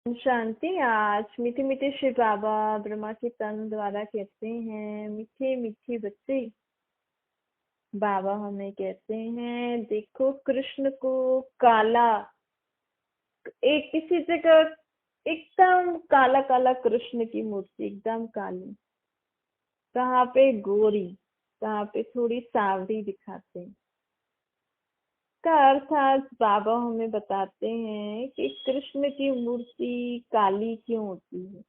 शांति। आज मीठे मीठे श्री बाबा ब्रह्मा के तन द्वारा कहते हैं, मीठे मीठे बच्चे। बाबा हमें कहते हैं, देखो कृष्ण को काला, एक किसी जगह एकदम काला काला कृष्ण की मूर्ति एकदम काली, कहाँ पे गोरी, कहाँ पे थोड़ी सावरी दिखाते हैं। का अर्थ आज बाबा हमें बताते हैं कि कृष्ण की मूर्ति काली क्यों होती है।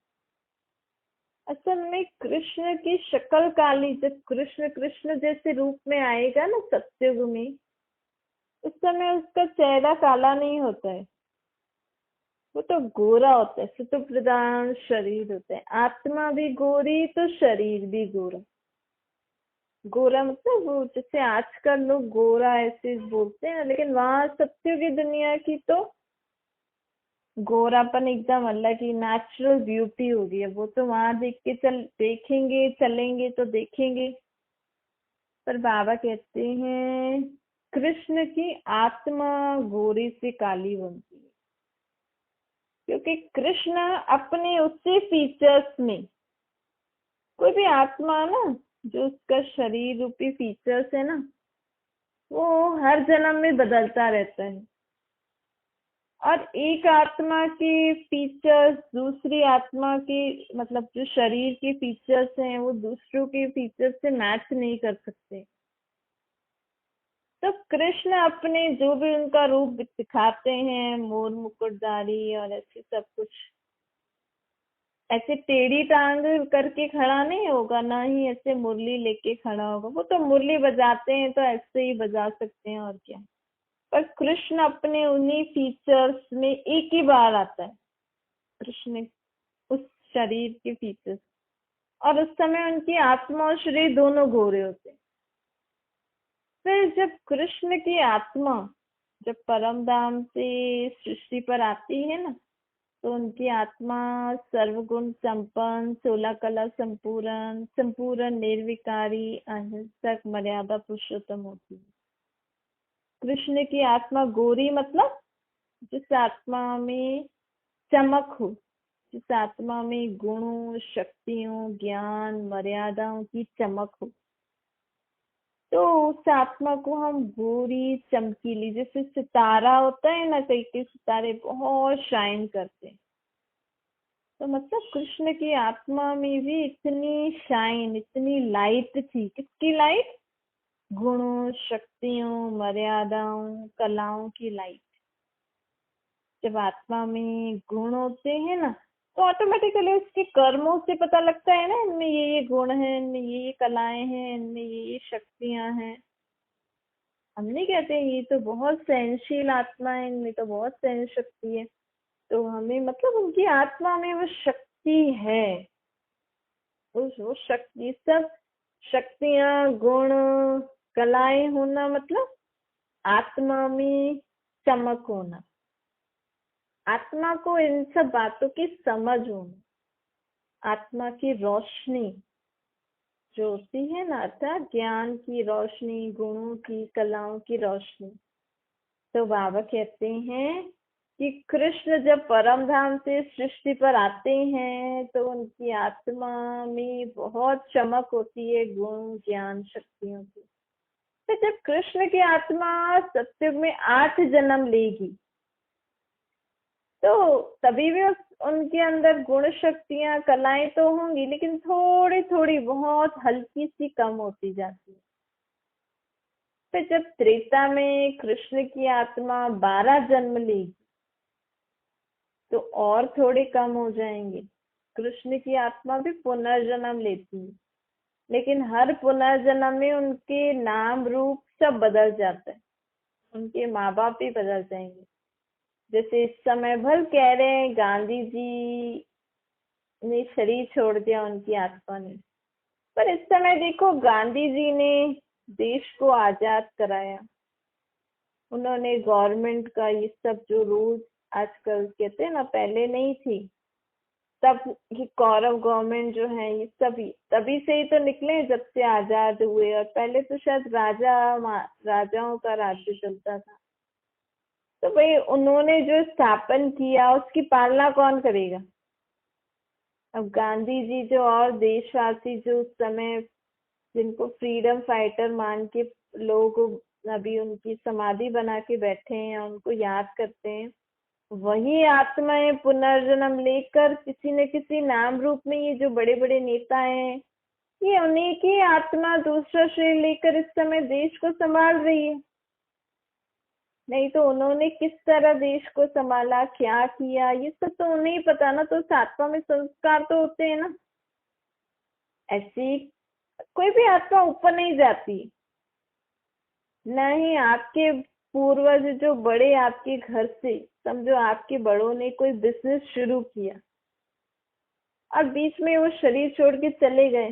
असल में कृष्ण की शक्ल काली, जब कृष्ण कृष्ण जैसे रूप में आएगा ना सत्युग में, उस समय उसका चेहरा काला नहीं होता है, वो तो गोरा होता है। सत्व प्रधान शरीर होता है, आत्मा भी गोरी तो शरीर भी गोरा। गोरा मतलब वो जैसे आजकल लोग गोरा ऐसे बोलते हैं, लेकिन वहां सत्युग की दुनिया की तो गोरापन एकदम अलग ही नेचुरल ब्यूटी होगी। अब वो तो वहां देखेंगे चलेंगे तो देखेंगे। पर बाबा कहते हैं कृष्ण की आत्मा गोरी से काली बनती है, क्योंकि कृष्ण अपने उसी फीचर्स में, कोई भी आत्मा ना, जो उसका शरीर रूपी फीचर्स है ना, वो हर जन्म में बदलता रहता है। और एक आत्मा के फीचर्स दूसरी आत्मा के, मतलब जो शरीर के फीचर्स हैं वो दूसरों के फीचर्स से मैच नहीं कर सकते। तो कृष्ण अपने जो भी उनका रूप दिखाते हैं, मोर मुकुटधारी और ऐसे सब कुछ, ऐसे टेढ़ी टांग करके खड़ा नहीं होगा, ना ही ऐसे मुरली लेके खड़ा होगा। वो तो मुरली बजाते हैं तो ऐसे ही बजा सकते हैं, और क्या। पर कृष्ण अपने उन्हीं फीचर्स में एक ही बार आता है, कृष्ण उस शरीर के फीचर्स। और उस समय उनकी आत्मा और शरीर दोनों गोरे होते हैं। फिर जब कृष्ण की आत्मा जब परम धाम से सृष्टि पर आती है ना, तो उनकी आत्मा सर्वगुण संपन्न, 16 कला संपूर्ण, संपूर्ण निर्विकारी, अहिंसक, मर्यादा पुरुषोत्तम होती है। कृष्ण की आत्मा गोरी मतलब जिस आत्मा में चमक हो, जिस आत्मा में गुणों, शक्तियों, ज्ञान, मर्यादाओं की चमक हो, तो उस आत्मा को हम गोरी चमकीली, जैसे सितारा होता है ना, कई कई सितारे बहुत शाइन करते हैं, तो मतलब कृष्ण की आत्मा में भी इतनी शाइन, इतनी लाइट थी। किसकी लाइट? गुणों, शक्तियों, मर्यादाओं, कलाओं की लाइट। जब आत्मा में गुण होते हैं ना, तो ऑटोमेटिकली उसके कर्मों से पता लगता है ना, इनमें ये गुण है, इनमें ये कलाएं हैं, इनमें ये शक्तियां हैं। हम नहीं कहते ये तो बहुत सहनशील आत्मा है, इनमें तो बहुत सहन शक्ति है। तो हमें मतलब उनकी आत्मा में वो शक्ति है, वो शक्ति, सब शक्तियां, गुण, कलाएं होना मतलब आत्मा में चमक होना, आत्मा को इन सब बातों की समझ होना, आत्मा की रोशनी जो होती है ना, अर्थात ज्ञान की रोशनी, गुणों की, कलाओं की रोशनी। तो बाबा कहते हैं कि कृष्ण जब परम धाम से सृष्टि पर आते हैं तो उनकी आत्मा में बहुत चमक होती है, गुण, ज्ञान, शक्तियों की। तो जब कृष्ण की आत्मा सत्युग में 8 जन्म लेगी, तो तभी भी उनके अंदर गुण, शक्तियां, कलाएं तो होंगी, लेकिन थोड़ी थोड़ी, बहुत हल्की सी कम होती जाती है। फिर जब त्रेता में कृष्ण की आत्मा 12 जन्म लेगी, तो और थोड़े कम हो जाएंगे। कृष्ण की आत्मा भी पुनर्जन्म लेती है, लेकिन हर पुनर्जन्म में उनके नाम रूप सब बदल जाता है, उनके माँ बाप भी बदल जाएंगे। जैसे इस समय भल कह रहे हैं गांधी जी ने शरीर छोड़ दिया उनकी आत्मा ने, पर इस समय देखो गांधी जी ने देश को आजाद कराया। उन्होंने गवर्नमेंट का ये सब जो रूल्स आजकल कहते हैं ना, पहले नहीं थी, तब ये कौरव गवर्नमेंट जो है, ये सभी तभी से ही तो निकले जब से आजाद हुए। और पहले तो शायद राजाओं का राज्य चलता था। तो भाई उन्होंने जो स्थापन किया उसकी पालना कौन करेगा? अब गांधी जी जो और देशवासी जो उस समय जिनको फ्रीडम फाइटर मान के लोग अभी उनकी समाधि बना के बैठे हैं, उनको याद करते हैं, वही आत्माएं पुनर्जन्म लेकर किसी न किसी नाम रूप में, ये जो बड़े बड़े नेता हैं, ये उन्हीं की आत्मा दूसरा शरीर लेकर इस समय देश को संभाल रही है। नहीं तो उन्होंने किस तरह देश को संभाला, क्या किया, ये सब तो उन्हें ही पता ना। तो उस आत्मा में संस्कार तो होते हैं ना। ऐसी कोई भी आत्मा ऊपर नहीं जाती। नहीं, आपके पूर्वज जो बड़े आपके घर से, समझो आपके बड़ों ने कोई बिजनेस शुरू किया और बीच में वो शरीर छोड़ के चले गए,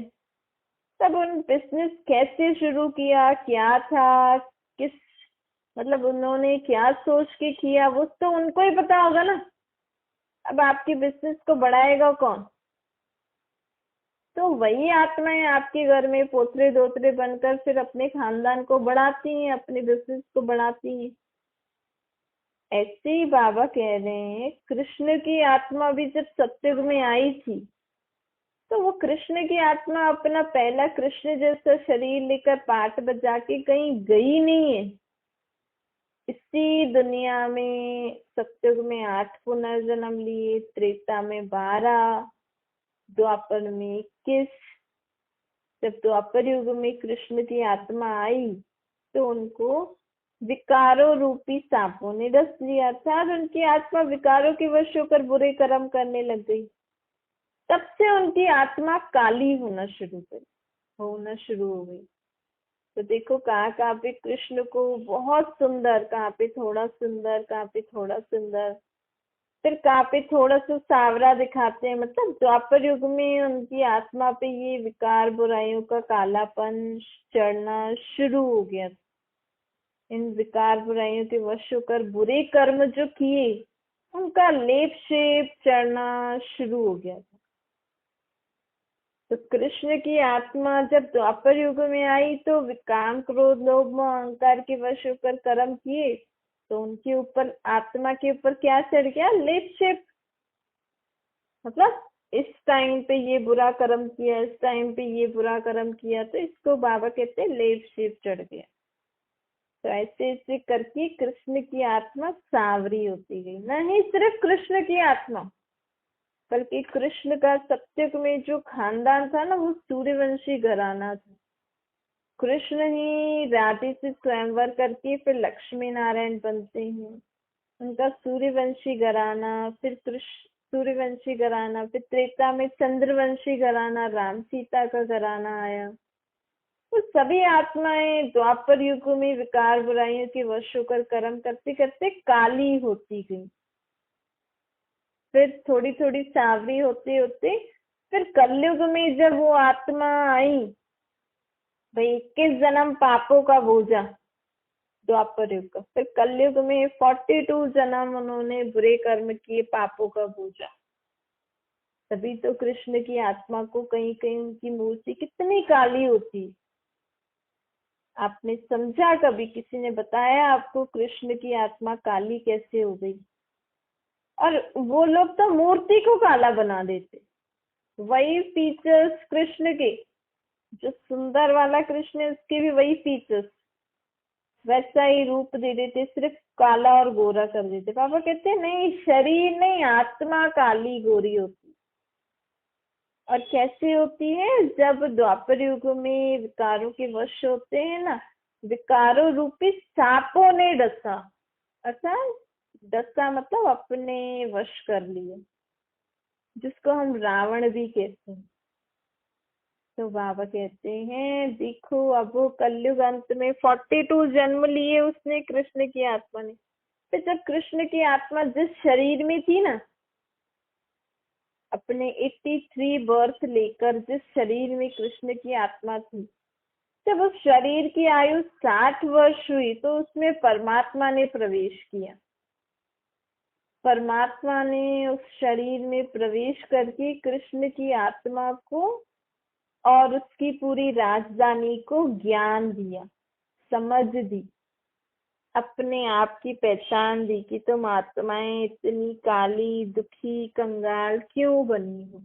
तब उन बिजनेस कैसे शुरू किया, क्या था, किस मतलब उन्होंने क्या सोच के किया, वो तो उनको ही पता होगा ना। अब आपके बिजनेस को बढ़ाएगा कौन? तो वही आत्माएं आपके घर में पोतरे दोतरे बनकर फिर अपने खानदान को बढ़ाती हैं, अपने बिजनेस को बढ़ाती हैं। ऐसे ही बाबा कह रहे हैं, कृष्ण की आत्मा भी जब सत्युग में आई थी, तो वो कृष्ण की आत्मा अपना पहला कृष्ण जैसा शरीर लेकर पाठ बजा के कहीं गई नहीं है। इसी दुनिया में सत्युग में 8 पुनर्जन्म लिए, त्रेता में 12, द्वापर में 21। जब द्वापर युग में कृष्ण की आत्मा आई तो उनको विकारों रूपी सांपों ने डस लिया था और उनकी आत्मा विकारों के वश होकर बुरे कर्म करने लग गई। तब से उनकी आत्मा काली होना शुरू हो गई। तो देखो कहाँ कहाँ पे कृष्ण को बहुत सुंदर, कहाँ पे थोड़ा सुंदर, कहाँ पे थोड़ा सुंदर, फिर कहाँ पे थोड़ा सा सावरा दिखाते हैं। मतलब द्वापर युग में उनकी आत्मा पे ये विकार बुराइयों का कालापन चढ़ना शुरू हो गया। इन विकार बुराइयों के वश होकर बुरे कर्म जो किए उनका लेप शेप चढ़ना शुरू हो गया था। तो कृष्ण की आत्मा जब द्वापर युग में आई तो विकाम क्रोध लोभ मोह अहंकार के वश होकर कर्म किए, तो उनके ऊपर, आत्मा के ऊपर क्या चढ़ गया? लेप शेप। मतलब इस टाइम पे ये बुरा कर्म किया, इस टाइम पे ये बुरा कर्म किया, तो इसको बाबा कहते हैं लेप शेप चढ़ गया। तो ऐसे ऐसे करके कृष्ण की आत्मा सांवरी होती गई। नहीं सिर्फ कृष्ण की आत्मा, बल्कि कृष्ण का सत्युग में जो खानदान था ना, वो सूर्यवंशी घराना था। कृष्ण ही राधे से स्वयंवर करके फिर लक्ष्मी नारायण बनते हैं। उनका सूर्यवंशी घराना, फिर कृष्ण सूर्यवंशी घराना, फिर त्रेता में चंद्रवंशी घराना, राम सीता का घराना आया। तो सभी आत्माएं द्वापर युग में विकार बुराइयों के वश होकर कर्म करते करते काली होती गई, फिर थोड़ी थोड़ी सांवरी होते होते फिर कलयुग में जब वो आत्मा आई, भाई 21 जन्म पापों का बोझा द्वापर युग का, फिर कलयुग में 42 जन्म उन्होंने बुरे कर्म किए, पापों का बोझा। तभी तो कृष्ण की आत्मा को कहीं कहीं उनकी मूर्ति कितनी काली होती। आपने समझा कभी, किसी ने बताया आपको कृष्ण की आत्मा काली कैसे हो गई? और वो लोग तो मूर्ति को काला बना देते। वही फीचर्स कृष्ण के, जो सुंदर वाला कृष्ण है उसके भी वही फीचर्स, वैसा ही रूप दे देते, सिर्फ काला और गोरा कर देते। पापा कहते नहीं, शरीर नहीं, आत्मा काली गोरी होती। और कैसे होती है? जब द्वापर युग में विकारों के वश होते हैं ना, विकारों रूपी सांपों ने डसा। अच्छा, डसा मतलब अपने वश कर लिए, जिसको हम रावण भी कहते हैं। तो बाबा कहते हैं देखो, अब वो कलयुग अंत में 42 जन्म लिए उसने कृष्ण की आत्मा ने। फिर जब कृष्ण की आत्मा जिस शरीर में थी ना, अपने 83 बर्थ लेकर जिस शरीर में कृष्ण की आत्मा थी, जब उस शरीर की आयु 60 वर्ष हुई तो उसमें परमात्मा ने प्रवेश किया। परमात्मा ने उस शरीर में प्रवेश करके कृष्ण की आत्मा को और उसकी पूरी राजधानी को ज्ञान दिया, समझ दी। अपने आप की पहचान दी कि तुम आत्माएं इतनी काली, दुखी, कंगाल क्यों बनी हो,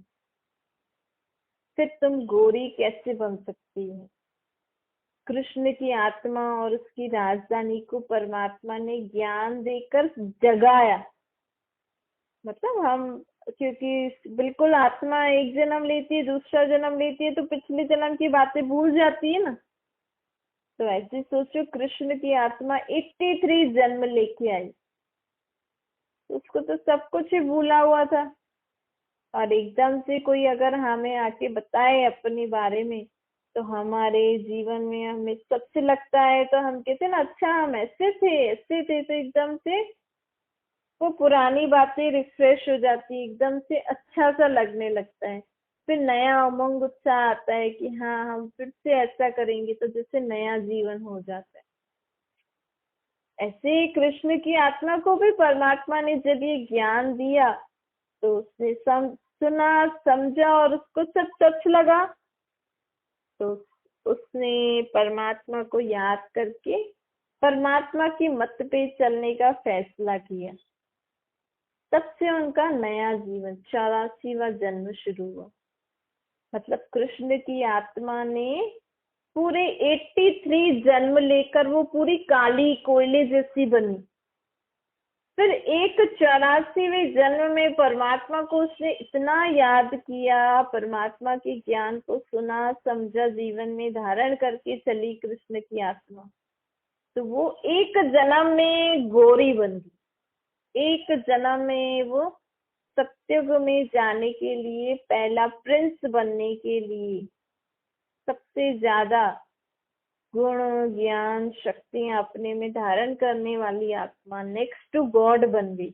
फिर तुम गोरी कैसे बन सकती हो। कृष्ण की आत्मा और उसकी राजधानी को परमात्मा ने ज्ञान देकर जगाया। मतलब हम, क्योंकि बिल्कुल आत्मा एक जन्म लेती है, दूसरा जन्म लेती है, तो पिछले जन्म की बातें भूल जाती है ना। तो ऐसे सोचो, कृष्ण की आत्मा 83 जन्म लेके आई, उसको तो सब कुछ ही भूला हुआ था। और एकदम से कोई अगर हमें आके बताए अपने बारे में, तो हमारे जीवन में हमें सबसे लगता है, तो हम कहते हैं ना, अच्छा हम ऐसे थे ऐसे थे, तो एकदम से वो पुरानी बातें रिफ्रेश हो जाती, एकदम से अच्छा सा लगने लगता है। फिर नया उमंग उत्साह आता है कि हाँ हम फिर से ऐसा करेंगे, तो जैसे नया जीवन हो जाता है। ऐसे ही कृष्ण की आत्मा को भी परमात्मा ने जब ये ज्ञान दिया, तो उसने सुना, समझा और उसको सब सच लगा, तो उसने परमात्मा को याद करके परमात्मा की मत पे चलने का फैसला किया। तब से उनका नया जीवन 84वां जन्म शुरू हुआ। मतलब कृष्ण की आत्मा ने पूरे 83 जन्म लेकर वो पूरी काली कोयले जैसी बनी। फिर एक 84वें जन्म में परमात्मा को उसने इतना याद किया, परमात्मा के ज्ञान को सुना, समझा, जीवन में धारण करके चली कृष्ण की आत्मा, तो वो एक जन्म में गौरी बन गई। एक जन्म में वो सत्युग में जाने के लिए, पहला प्रिंस बनने के लिए, सबसे ज्यादा गुण, ज्ञान, शक्तियां अपने में धारण करने वाली आत्मा, नेक्स्ट टू गॉड बन गई।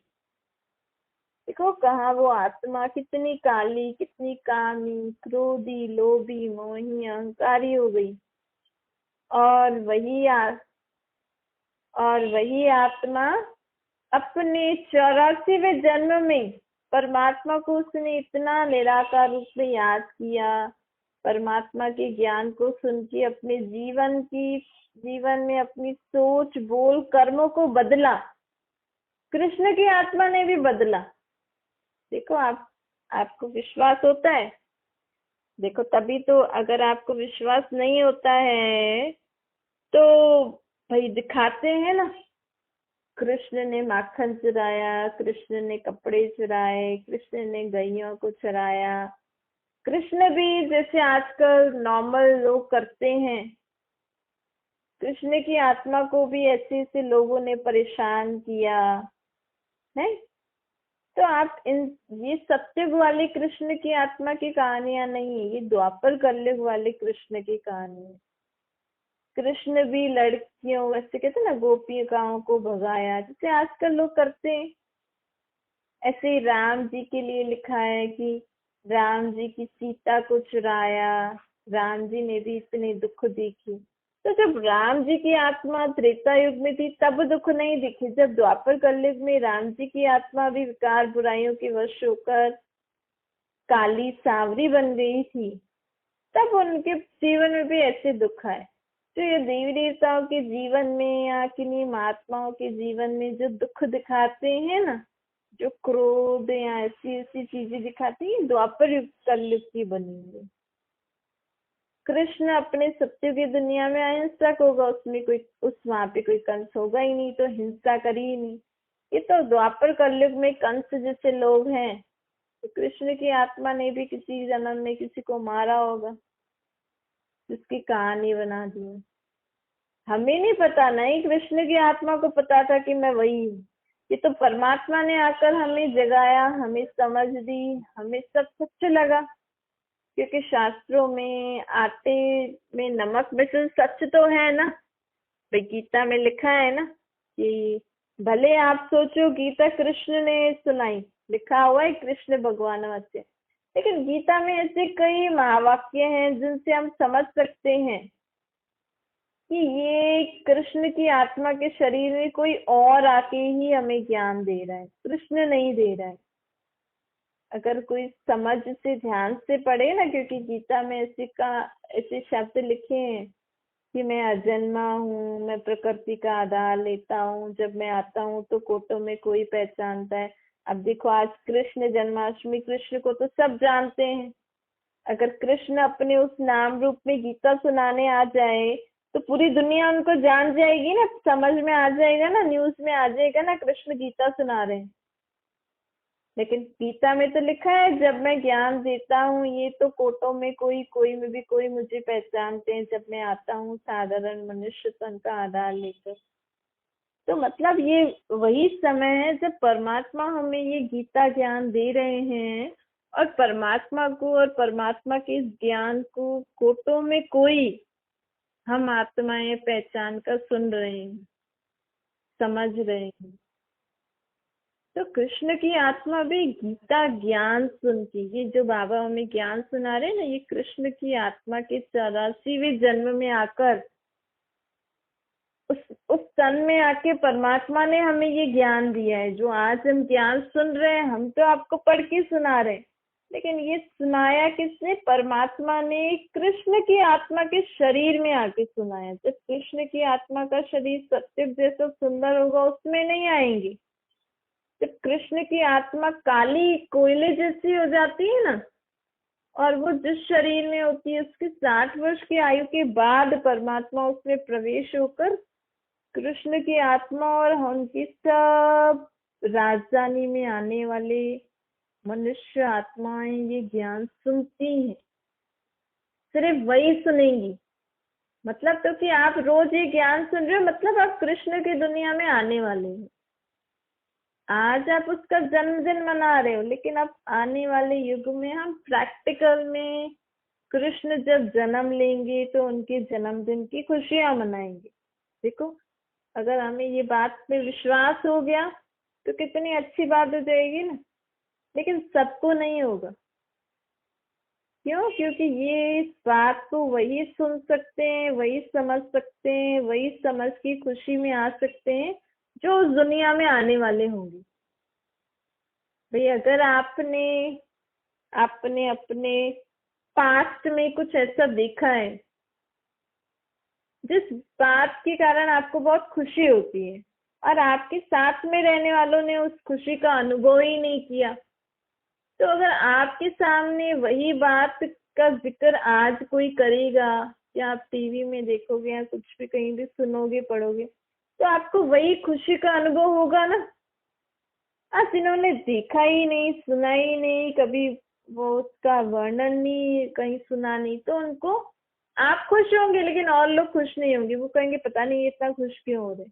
देखो कहा वो आत्मा कितनी काली, कितनी कामी, क्रोधी, लोभी, मोही, अहंकारी हो गई। और वही और वही आत्मा अपने 84वें जन्म में परमात्मा को उसने इतना निराकार रूप में याद किया, परमात्मा के ज्ञान को सुन के अपने जीवन में अपनी सोच, बोल, कर्मों को बदला। कृष्ण की आत्मा ने भी बदला। देखो आपको विश्वास होता है? देखो तभी तो, अगर आपको विश्वास नहीं होता है तो भाई दिखाते हैं ना। कृष्ण ने माखन चुराया, कृष्ण ने कपड़े चुराए, कृष्ण ने गैयों को चुराया। कृष्ण भी जैसे आजकल नॉर्मल लोग करते हैं, कृष्ण की आत्मा को भी ऐसे ऐसे लोगों ने परेशान किया है। तो आप ये सत्युग वाले कृष्ण की आत्मा की कहानियां नहीं है, ये द्वापर कलयुग वाले कृष्ण की कहानी है। कृष्ण भी लड़कियों, वैसे कहते हैं ना, गोपिकाओं को भगाया, जैसे आजकल लोग करते हैं। ऐसे ही राम जी के लिए लिखा है कि राम जी की सीता को चुराया, राम जी ने भी इतने दुख देखे। तो जब राम जी की आत्मा त्रेता युग में थी तब दुख नहीं दिखे, जब द्वापर कलयुग में राम जी की आत्मा भी विकार बुराइयों के वश होकर काली सांवरी बन गई थी, तब उनके जीवन में भी ऐसे दुख आए। तो ये देवी देवताओं के जीवन में या किन्हीं महात्माओं के जीवन में जो दुख दिखाते हैं ना, जो क्रोध या ऐसी ऐसी चीजें दिखाती है, द्वापर युग कलयुग की बनी हुई। कृष्ण अपने सत्य की दुनिया में अहिंसक होगा, उसमें कोई वहां पे कोई कंस होगा ही नहीं, तो हिंसा करी ही नहीं। ये तो द्वापर कलयुग में कंस जैसे लोग हैं, तो कृष्ण की आत्मा ने भी किसी जन्म में किसी को मारा होगा, जिसकी कहानी बना दी। हमें नहीं पता, नहीं कृष्ण की आत्मा को पता था कि मैं वही हूँ। ये तो परमात्मा ने आकर हमें जगाया, हमें समझ दी, हमें सब सच लगा। क्योंकि शास्त्रों में आटे में नमक मिसल सच तो है ना। भाई गीता में लिखा है ना कि भले आप सोचो गीता कृष्ण ने सुनाई, लिखा हुआ है कृष्ण भगवान वाक्य, लेकिन गीता में ऐसे कई महावाक्य हैं जिनसे हम समझ सकते हैं कि ये कृष्ण की आत्मा के शरीर में कोई और आके ही हमें ज्ञान दे रहा है, कृष्ण नहीं दे रहा है। अगर कोई समझ से ध्यान से पढ़े ना, क्योंकि गीता में ऐसे शब्द लिखे हैं कि मैं अजन्मा हूँ, मैं प्रकृति का आधार लेता हूँ, जब मैं आता हूँ तो कोटों में कोई पहचानता है। अब देखो आज कृष्ण जन्माष्टमी, कृष्ण को तो सब जानते हैं। अगर कृष्ण अपने उस नाम रूप में गीता सुनाने आ जाए तो पूरी दुनिया उनको जान जाएगी ना, समझ में आ जाएगा ना, न्यूज में आ जाएगा ना कृष्ण गीता सुना रहे हैं। लेकिन गीता में तो लिखा है जब मैं ज्ञान देता हूँ ये तो कोटों में कोई, कोई में भी कोई मुझे पहचानते हैं, जब मैं आता हूँ साधारण मनुष्य तन का आधार लेकर। तो मतलब ये वही समय है जब परमात्मा हमें ये गीता ज्ञान दे रहे हैं, और परमात्मा को और परमात्मा के इस ज्ञान को कोटों में कोई हम आत्माएं पहचान कर सुन रहे हैं, समझ रहे हैं। तो कृष्ण की आत्मा भी गीता ज्ञान सुन के, ये जो बाबा हमें ज्ञान सुना रहे हैं ना, ये कृष्ण की आत्मा के 84वें जन्म में आकर उस तन में आके परमात्मा ने हमें ये ज्ञान दिया है। जो आज हम ज्ञान सुन रहे हैं, हम तो आपको पढ़ के सुना रहे हैं, लेकिन ये सुनाया किसने? परमात्मा ने कृष्ण की आत्मा के शरीर में आके सुनाया। जब कृष्ण की आत्मा का शरीर सत्य जैसा सुंदर होगा उसमें नहीं आएंगे। जब कृष्ण की आत्मा काली कोयले जैसी हो जाती है ना, और वो जिस शरीर में होती है उसकी 60 वर्ष की आयु के बाद परमात्मा उसमें प्रवेश होकर कृष्ण की आत्मा और उनकी सब राजधानी में आने वाले मनुष्य आत्माएं ये ज्ञान सुनती हैं। सिर्फ वही सुनेंगी। मतलब तो कि आप रोज ये ज्ञान सुन रहे हो, मतलब आप कृष्ण की दुनिया में आने वाले हो। आज आप उसका जन्मदिन मना रहे हो, लेकिन अब आने वाले युग में हम प्रैक्टिकल में कृष्ण जब जन्म लेंगे तो उनके जन्मदिन की खुशियां मनाएंगे। देखो, अगर हमें ये बात पे विश्वास हो गया तो कितनी अच्छी बात हो जाएगी ना। लेकिन सबको नहीं होगा। क्यों? क्योंकि ये इस बात को वही सुन सकते हैं, वही समझ सकते हैं, वही समझ की खुशी में आ सकते हैं जो उस दुनिया में आने वाले होंगे। भाई अगर आपने आपने अपने पास्ट में कुछ ऐसा देखा है जिस बात के कारण आपको बहुत खुशी होती है, और आपके साथ में रहने वालों ने उस खुशी का अनुभव ही नहीं किया, तो अगर आपके सामने वही बात का जिक्र आज कोई करेगा, या आप टीवी में देखोगे या कुछ भी कहीं भी सुनोगे पढ़ोगे, तो आपको वही खुशी का अनुभव होगा ना। आज जिन्होंने देखा ही नहीं, सुना ही नहीं, कभी वो उसका वर्णन नहीं कहीं सुना नहीं, तो उनको आप खुश होंगे लेकिन और लोग खुश नहीं होंगे। वो कहेंगे पता नहीं ये इतना खुश क्यों हो रहे।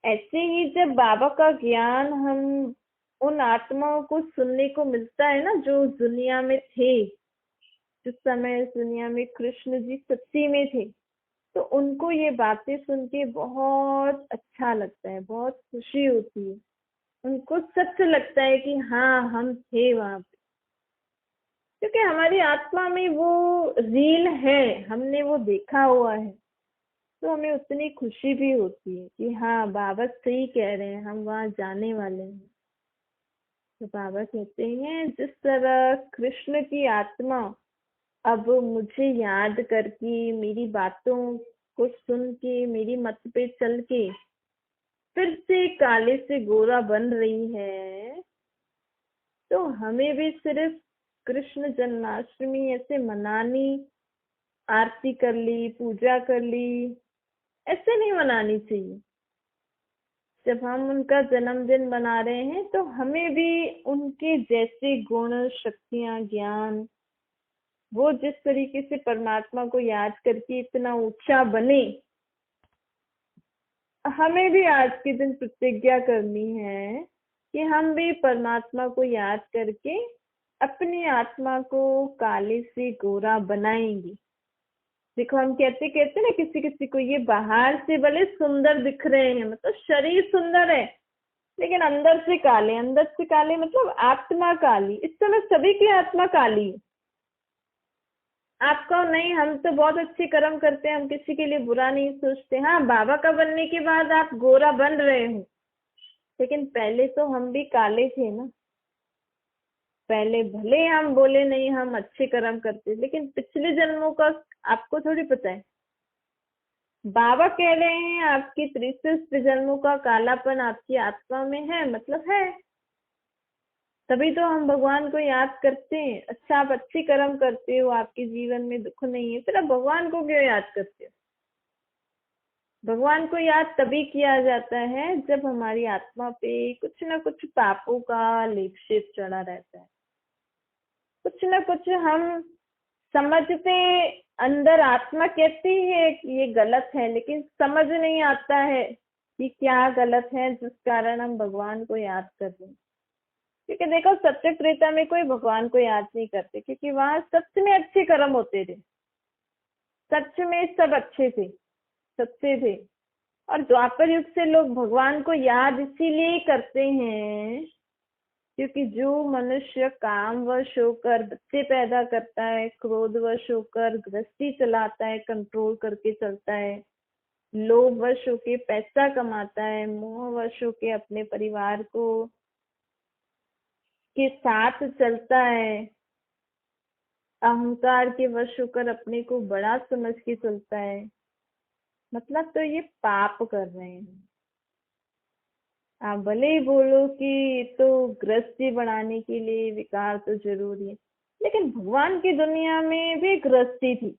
ऐसे ही जब बाबा का ज्ञान हम उन आत्माओं को सुनने को मिलता है ना जो दुनिया में थे, जिस समय इस दुनिया में कृष्ण जी सच्ची में थे, तो उनको ये बातें सुन के बहुत अच्छा लगता है, बहुत खुशी होती है। उनको सच लगता है कि हाँ हम थे वहां पे, क्योंकि हमारी आत्मा में वो रील है, हमने वो देखा हुआ है। तो हमें उतनी खुशी भी होती है कि हाँ बाबा सही कह रहे हैं, हम वहां जाने वाले हैं। तो बाबा कहते हैं जिस तरह कृष्ण की आत्मा अब मुझे याद करके, मेरी बातों को सुन के, मेरी मत पे चल के फिर से काले से गोरा बन रही है, तो हमें भी सिर्फ कृष्ण जन्माष्टमी ऐसे मनानी, आरती कर ली, पूजा कर ली, ऐसे नहीं मनानी चाहिए। जब हम उनका जन्मदिन मना रहे हैं तो हमें भी उनके जैसे गुण, शक्तियां, ज्ञान, वो जिस तरीके से परमात्मा को याद करके इतना ऊंचा बने, हमें भी आज के दिन प्रतिज्ञा करनी है कि हम भी परमात्मा को याद करके अपनी आत्मा को काले से गोरा बनाएंगे। देखो हम कहते कहते ना किसी किसी को, ये बाहर से भले सुंदर दिख रहे हैं, मतलब शरीर सुंदर है, लेकिन अंदर से काले, अंदर से काले मतलब आत्मा काली। इस समय सभी की आत्मा काली है। आपको नहीं, हम तो बहुत अच्छे कर्म करते हैं, हम किसी के लिए बुरा नहीं सोचते। हाँ, बाबा का बनने के बाद आप गोरा बन रहे हो, लेकिन पहले तो हम भी काले थे ना। पहले भले हम बोले नहीं हम अच्छे कर्म करते, लेकिन पिछले जन्मों का आपको थोड़ी पता है। बाबा कह रहे हैं आपकी 63 जन्मों का कालापन आपकी आत्मा में है, मतलब है। तभी तो हम भगवान को याद करते हैं। अच्छा, आप अच्छी कर्म करते हो, आपके जीवन में दुख नहीं है, फिर आप भगवान को क्यों याद करते हो? भगवान को याद तभी किया जाता है जब हमारी आत्मा पे कुछ ना कुछ पापों का लेपशेप चढ़ा रहता है। कुछ ना कुछ हम समझते, अंदर आत्मा कहती है कि ये गलत है, लेकिन समझ नहीं आता है कि क्या गलत है जिस कारण हम भगवान को याद कर रहे हैं। क्योंकि देखो, सत्य त्रेता में कोई भगवान को याद नहीं करते, क्योंकि वहां सच में अच्छे कर्म होते थे, सच में सब अच्छे थे, सच्चे थे। और द्वापर युग से लोग भगवान को याद इसीलिए करते हैं क्योंकि जो मनुष्य कामवश होकर बच्चे पैदा करता है, क्रोधवश होकर गृहस्थी चलाता है, कंट्रोल करके चलता है, लोभवश होके पैसा कमाता है, मोहवश होके अपने परिवार को के साथ चलता है, अहंकार के वश होकर अपने को बड़ा समझ के चलता है, मतलब तो ये पाप कर रहे हैं। आप भले ही बोलो कि तो गृहस्थी बढ़ाने के लिए विकार तो जरूरी है, लेकिन भगवान की दुनिया में भी गृहस्थी थी।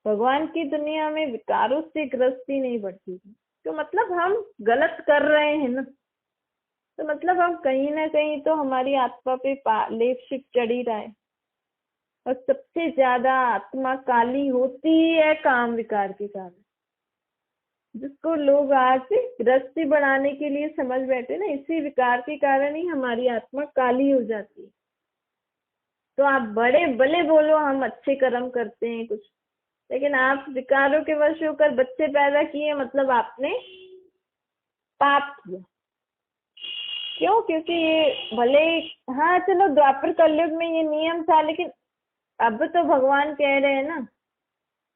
भगवान की दुनिया में विकारों से गृहस्थी नहीं बढ़ती थी। तो मतलब हम गलत कर रहे हैं ना, तो मतलब हम कहीं ना कहीं तो हमारी आत्मा पे लेप शिप चढ़ ही रहा है। और सबसे ज्यादा आत्मा काली होती है काम विकार के कारण, जिसको लोग आज गृहस्थी बढ़ाने के लिए समझ बैठे ना, इसी विकार के कारण ही हमारी आत्मा काली हो जाती है। तो आप बड़े भले बोलो हम अच्छे कर्म करते हैं कुछ, लेकिन आप विकारों के वश होकर बच्चे पैदा किए, मतलब आपने पाप किया। क्यों? क्योंकि ये भले, हाँ चलो द्वापर कलयुग में ये नियम था, लेकिन अब तो भगवान कह रहे हैं ना,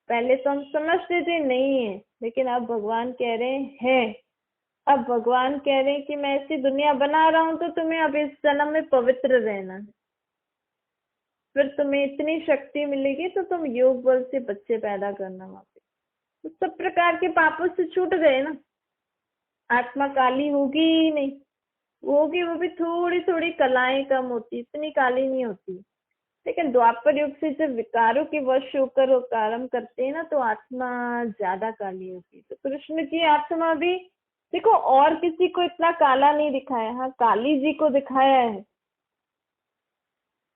पहले तो हम समझते थे नहीं है, लेकिन अब भगवान कह रहे हैं। अब भगवान कह रहे हैं कि मैं ऐसी दुनिया बना रहा हूं तो तुम्हें अब इस जन्म में पवित्र रहना है, फिर तुम्हें इतनी शक्ति मिलेगी तो तुम योग बल से बच्चे पैदा करना वहां पे। तो सब प्रकार के पापों से छूट गए ना, आत्मा काली होगी ही नहीं। वो होगी, वो भी थोड़ी थोड़ी कलाएं कम होती, इतनी काली नहीं होती। लेकिन द्वापर युग से जब विकारों के वश होकर वो कर्म करते हैं ना, तो आत्मा ज्यादा काली होती है। तो कृष्ण की आत्मा भी देखो, और किसी को इतना काला नहीं दिखाया, हाँ काली जी को दिखाया है।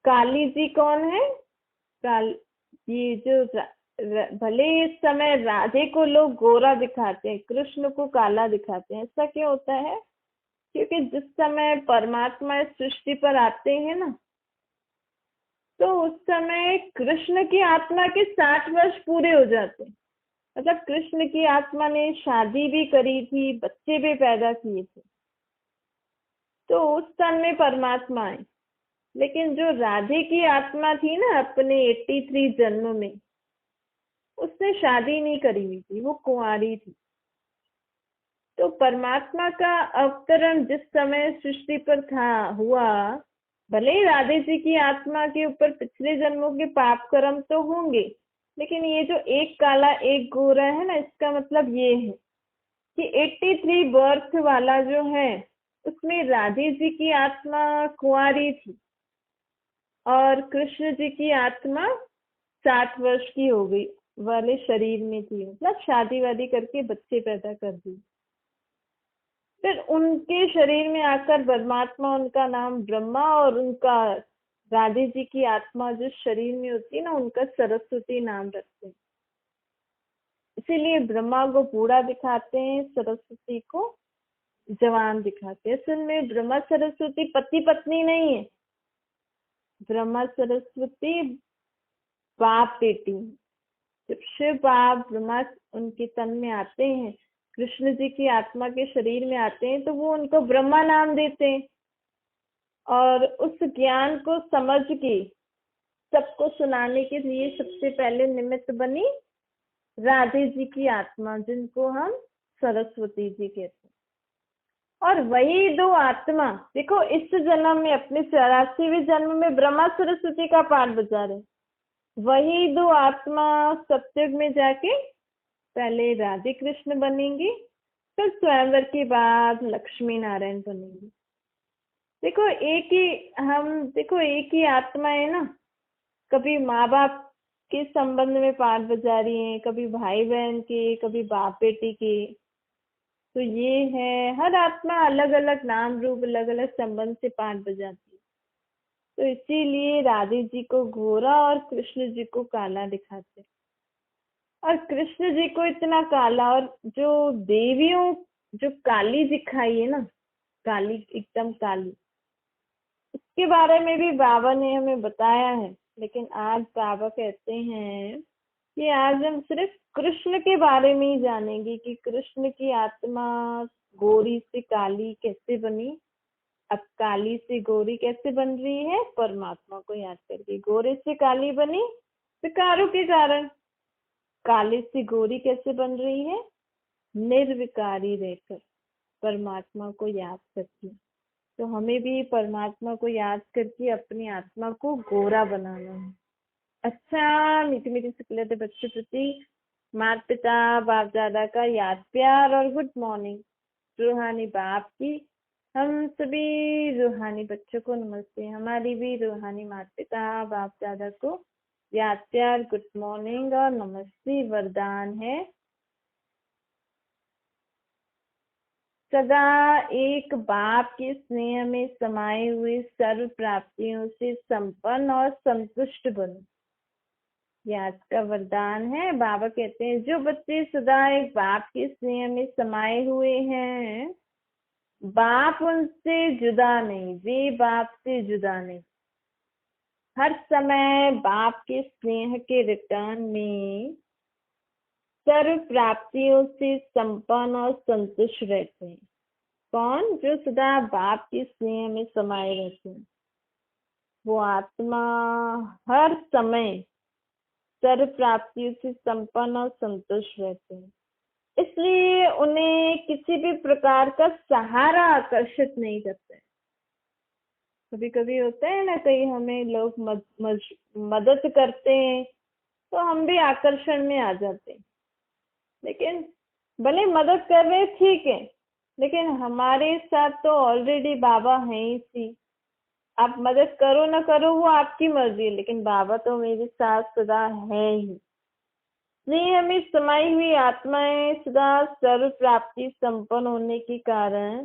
काली जी कौन है? काल ये जो भले इस समय राधे को लोग गोरा दिखाते हैं, कृष्ण को काला दिखाते हैं, ऐसा क्यों होता है? क्योंकि जिस समय परमात्मा इस सृष्टि पर आते हैं ना, तो उस समय कृष्ण की आत्मा के 60 वर्ष पूरे हो जाते हैं। मतलब कृष्ण की आत्मा ने शादी भी करी थी, बच्चे भी पैदा किए थे, तो उस समय परमात्मा आए। लेकिन जो राधे की आत्मा थी ना, अपने 83 जन्म में, उसने शादी नहीं करी हुई थी, वो कुंवारी थी। तो परमात्मा का अवतरण जिस समय सृष्टि पर था हुआ, भले ही राधे जी की आत्मा के ऊपर पिछले जन्मों के पाप कर्म तो होंगे, लेकिन ये जो एक काला एक गोरा है ना, इसका मतलब ये है कि 83 बर्थ वाला जो है, उसमें राधे जी की आत्मा कुंवारी थी और कृष्ण जी की आत्मा 60 वर्ष की हो गई वाले शरीर में थी, मतलब शादी वादी करके बच्चे पैदा कर दिए। फिर उनके शरीर में आकर परमात्मा, उनका नाम ब्रह्मा, और उनका राधे जी की आत्मा जिस शरीर में होती है ना, उनका सरस्वती नाम रखते हैं। इसीलिए ब्रह्मा को बूढ़ा दिखाते हैं, सरस्वती को जवान दिखाते हैं। असल में ब्रह्मा सरस्वती पति पत्नी नहीं है, ब्रह्मा सरस्वती बाप बेटी। जब शिव बाप ब्रह्मा उनके तन में आते हैं, कृष्ण जी की आत्मा के शरीर में आते हैं, तो वो उनको ब्रह्मा नाम देते हैं। और उस ज्ञान को समझ के सबको सुनाने के लिए सबसे पहले निमित्त बनी राधे जी की आत्मा, जिनको हम सरस्वती जी कहते हैं। और वही दो आत्मा देखो, इस जन्म में अपने 84वें जन्म में ब्रह्मा सरस्वती का पाठ बजा रहे, वही दो आत्मा सत्युग में जाके पहले राधे कृष्ण बनेंगे, फिर स्वयंवर के बाद लक्ष्मी नारायण बनेंगे। देखो एक ही आत्मा है ना। कभी माँ बाप के संबंध में पाठ बजा रही है, कभी भाई बहन के, कभी बाप बेटी के। तो ये है, हर आत्मा अलग अलग नाम रूप, अलग अलग संबंध से पाठ बजाती है। तो इसीलिए राधे जी को गोरा और कृष्ण जी को काला दिखाते हैं। और कृष्ण जी को इतना काला, और जो देवियों जो काली दिखाई है ना, काली एकदम काली, इसके बारे में भी बाबा ने हमें बताया है। लेकिन आज बाबा कहते हैं कि आज हम सिर्फ कृष्ण के बारे में ही जानेंगे कि कृष्ण की आत्मा गोरी से काली कैसे बनी। अब काली से गोरी कैसे बन रही है? परमात्मा को याद करके। गोरे से काली बनी विकारों के कारण। काले से गोरी कैसे बन रही है? निर्विकारी रहकर, परमात्मा को याद करके। तो हमें भी परमात्मा को याद करके अपनी आत्मा को गोरा बनाना है। अच्छा, मीठी मीठी शुक्लते बच्चों प्रति माता पिता बाप दादा का याद प्यार और गुड मॉर्निंग। रूहानी बाप की हम सभी रूहानी बच्चों को नमस्ते। हमारी भी रूहानी माता पिता बाप दादा को याद प्यार, गुड मॉर्निंग और नमस्ते। वरदान है, सदा एक बाप के स्नेह में समाये हुए सर्व प्राप्तियों से संपन्न और संतुष्ट बनो। ये आज का वरदान है। बाबा कहते हैं जो बच्चे सदा एक बाप के स्नेह में समाये हुए हैं, बाप उनसे जुदा नहीं, वे बाप से जुदा नहीं, हर समय बाप के स्नेह के रिटर्न में सर्व प्राप्तियों से संपन्न और संतुष्ट रहते हैं। कौन? जो सदा बाप के स्नेह में समाये रहते हैं। वो आत्मा हर समय सर्व प्राप्तियों से संपन्न और संतुष्ट रहते हैं। इसलिए उन्हें किसी भी प्रकार का सहारा आकर्षित नहीं करता है। कभी कभी होता है ना, कहीं हमें लोग मदद करते हैं तो हम भी आकर्षण में आ जाते हैं। लेकिन भले मदद कर रहे, ठीक है, लेकिन हमारे साथ तो ऑलरेडी बाबा है ही सी। आप मदद करो ना करो वो आपकी मर्जी है, लेकिन बाबा तो मेरे साथ सदा है ही। स्नेह में समाई हुई आत्माएं सदा सर्व प्राप्ति संपन्न होने के कारण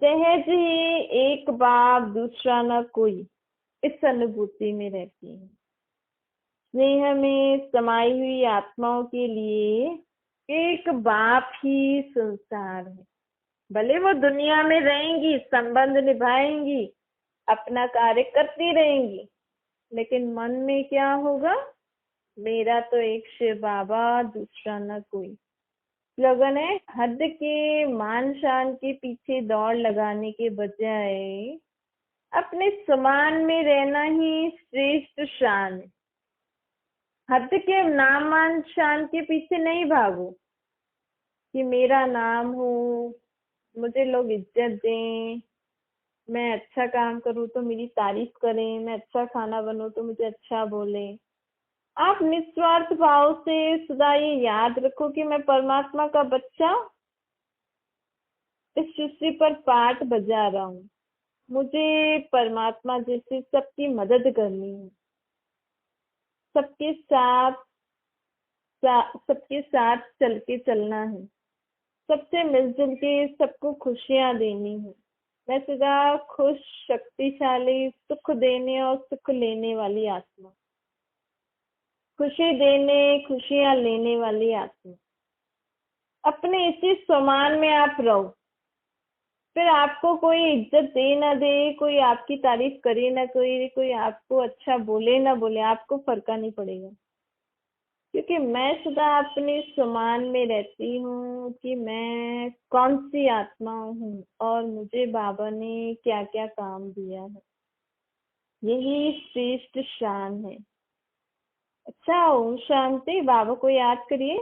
सहज ही एक बाप दूसरा न कोई, इस अनुभूति में रहती है। स्नेह में समाई हुई आत्माओं के लिए एक बाप ही संसार है। भले वो दुनिया में रहेंगी, संबंध निभाएंगी, अपना कार्य करती रहेंगी, लेकिन मन में क्या होगा? मेरा तो एक शिव बाबा, दूसरा न कोई। स्लोगन है, हद के मान शान के पीछे दौड़ लगाने के बजाय अपने समान में रहना ही श्रेष्ठ शान है। हद के नाम मान शान के पीछे नहीं भागो कि मेरा नाम हो, मुझे लोग इज्जत दें, मैं अच्छा काम करूं तो मेरी तारीफ करें, मैं अच्छा खाना बनूं तो मुझे अच्छा बोले। आप निस्वार्थ भाव से सदा ये याद रखो कि मैं परमात्मा का बच्चा इस सृष्टि पर पाठ बजा रहा हूँ। मुझे परमात्मा जैसे सबकी मदद करनी है, सबके साथ चल के चलना है, सबसे मिलजुल के सबको खुशियां देनी है। मैं सदा खुश, शक्तिशाली, सुख देने और सुख लेने वाली आत्मा, खुशी देने, खुशियां लेने वाली आत्मा। अपने इसी समान में आप रहो, फिर आपको कोई इज्जत दे ना दे, कोई आपकी तारीफ करे ना करे, कोई आपको अच्छा बोले ना बोले, आपको फर्क नहीं पड़ेगा। क्योंकि मैं सदा अपने समान में रहती हूँ कि मैं कौन सी आत्मा हूँ और मुझे बाबा ने क्या क्या काम दिया है। यही श्रेष्ठ शान है। अच्छा, ओम शांति। बाबा को याद करिए।